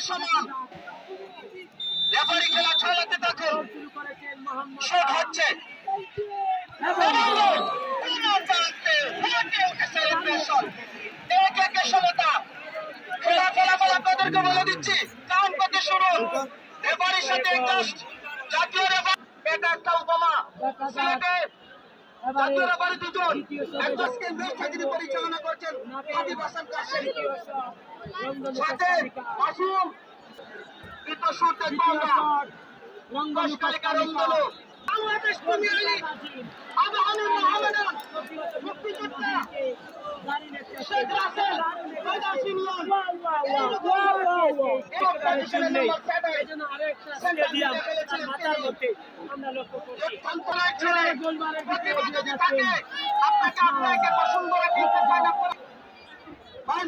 সমান। রেফারি খেলা চালাতে থাকুন। শট হচ্ছে সমতা। খেলা ফলাফল আপনাদেরকে বলে দিচ্ছি, কাউন্ট করতে শুনুন। রেফারির সাথে জাতীয় রেফারি, এটা একটা উপমা। সিলেটের জাতীয় রেফারি দুজন, একজনকে ম্যাচ পরিচালনা করছেন হাবিব হাসান কাশেম, সাথে মাসুম। কিন্তু শুট দেখবো আমরা কালিকা রংধনু। বাংলাদেশ প্রিমিয়ার লিগ আবাহনী মোহামেডান মুক্তিযোদ্ধা শেখ রাসেল প্রবাস ইউনিয়ন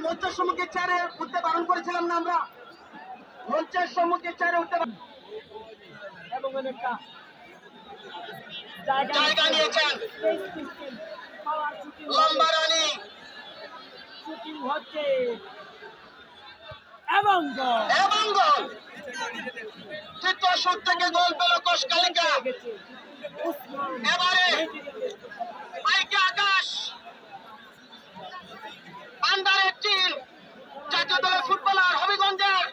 মঞ্চের সম্মুখে চেয়ারে উঠতে বারণ করেছিলাম না আমরা? মঞ্চের সম্মুখে চেয়ারে উঠতে এবং অনেকটা জায়গা নিয়েছেন। লম্বা রানি শুটিং হচ্ছে এবং গোল। তৃতীয় শট থেকে গোল পেল কোষ কালিকা। এবারে আইকে আকাশ আন্ডার-18 জাতীয় দলের ফুটবলার হবিগঞ্জের,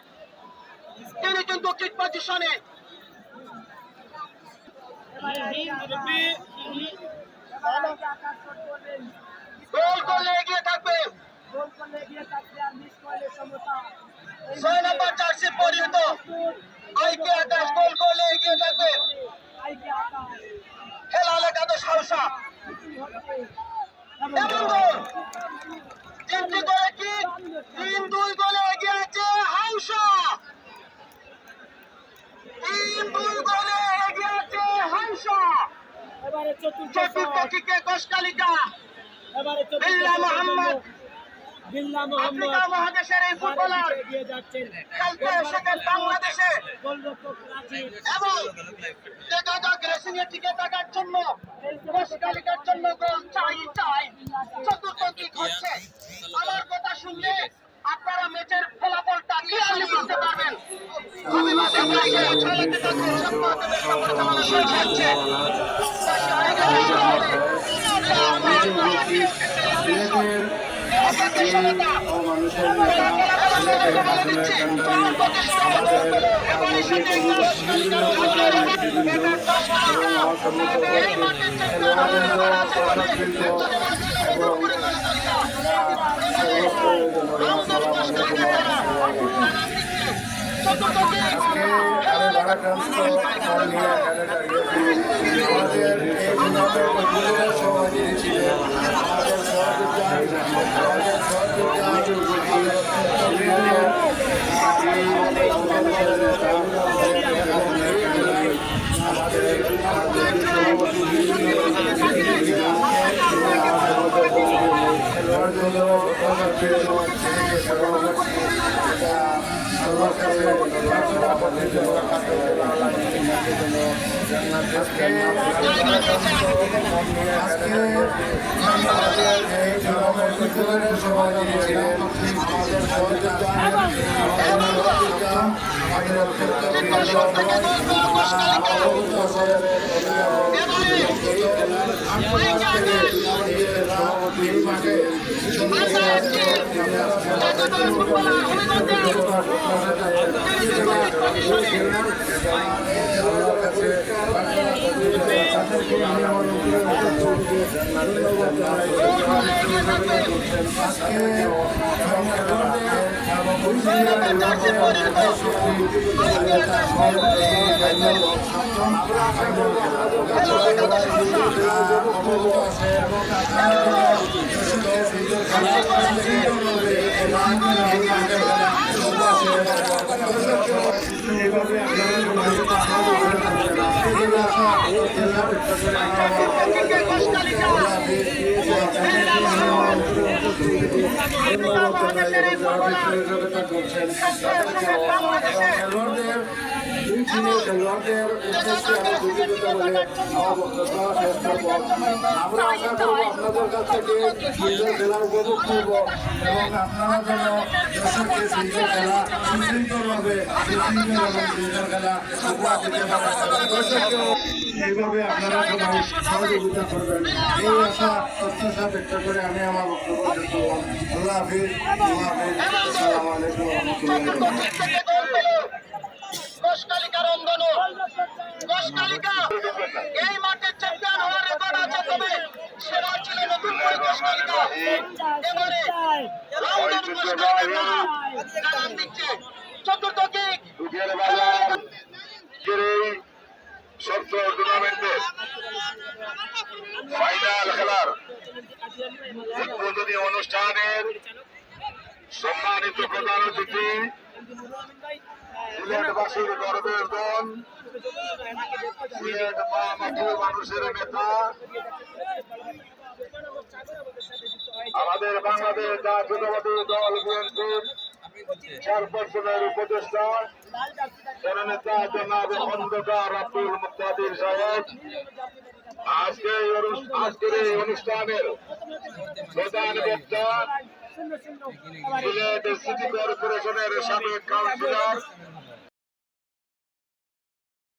তিনি কিন্তু কিক পজিশনে। গোল করলে এগিয়ে থাকবে 6 নম্বর জার্সি পরিহিত আইকে আকাশ। গোল করলে এগিয়ে থাকবে হেলাল একাদশ হাউসা। এবং গোল 3টি গোলে কি 3-2 গোলে এগিয়ে আছে হাউসা। 3-2 গোলে এগিয়ে আছে হাউসা। চতুর্থ কিকে কোষ কালিকা। বিল্লাহ মোহাম্মদ আফ্রিকা মহাদেশের এই ফুটবলার খেলতে এসেছেন বাংলাদেশে এবং রেসিং এর টিকে থাকার জন্য কোষ কালিকার জন্য গোল চাই। চতুর্থ কিক হচ্ছে। আমার কথা শুনলে আপনারা ম্যাচের ফলাফলটা ক্লিয়ারলি বুঝতে পারবেন। মানুষের নেতা বিভিন্ন প্রকার নেতৃবৃন্দ এবং অসম্মত খেলোয়াড়বৃন্দ, প্রশাসবৃন্দ এবং আজকে আমি ভারাক্রান্ত নিয়ে এখানে দাঁড়িয়েছি। আমাদের এই বিনোদনের সভাপতি ছিলেন আমাদের সহযোদ্ধা সিনিয়র খেলোয়াড়দের উদ্দেশ্যে আমি দুঃখিত বলে আমার বক্তব্য শেষ করব। আমরা আশা করব আপনাদের কাছ থেকে সুন্দর খেলা উপভোগ করব এবং আপনারা যেন দর্শককে সুন্দর খেলা সুশৃঙ্খলভাবে সুশৃঙ্খল এবং সুন্দর খেলা উপহার দিতে পারেন। দর্শককেও এইভাবে আপনারা সবাই সহযোগিতা করবেন এই আশা প্রত্যাশা ব্যক্ত করে আমি আমার বক্তব্য শেষ করলাম। আল্লাহ হাফিজ। আসসালামু আলাইকুম রহমতুল্লাহ। কোষকালিকা রঙ্গন কোষকালিকা এই মাঠে চ্যাম্পিয়ন হওয়ার রেকর্ড আছে, তবে সেরা ছিল নতুন করে কোষকালিকা। এবারে রঙ্গন কোষকালিকা নাম দিচ্ছে চতুর্থ কিক। সপ্তম টুর্নামেন্টের ফাইনাল খেলার উদ্বোধনী অনুষ্ঠানের সম্মানিত প্রধান অতিথি সিলেটবাসীর গর্বের দল, সিলেট মা মাটির মানুষের নেতা, আমাদের বাংলাদেশ জাতীয়তাবাদী দল বিএনপির চেয়ারপারসনের উপদেষ্টা জননেতা জনাব খন্দকার আব্দুল মুক্তাদির সাহেব, আজকের এই অনুষ্ঠানের প্রধান বক্তা সিলেট সিটি কর্পোরেশনের সাবেক কাউন্সিলর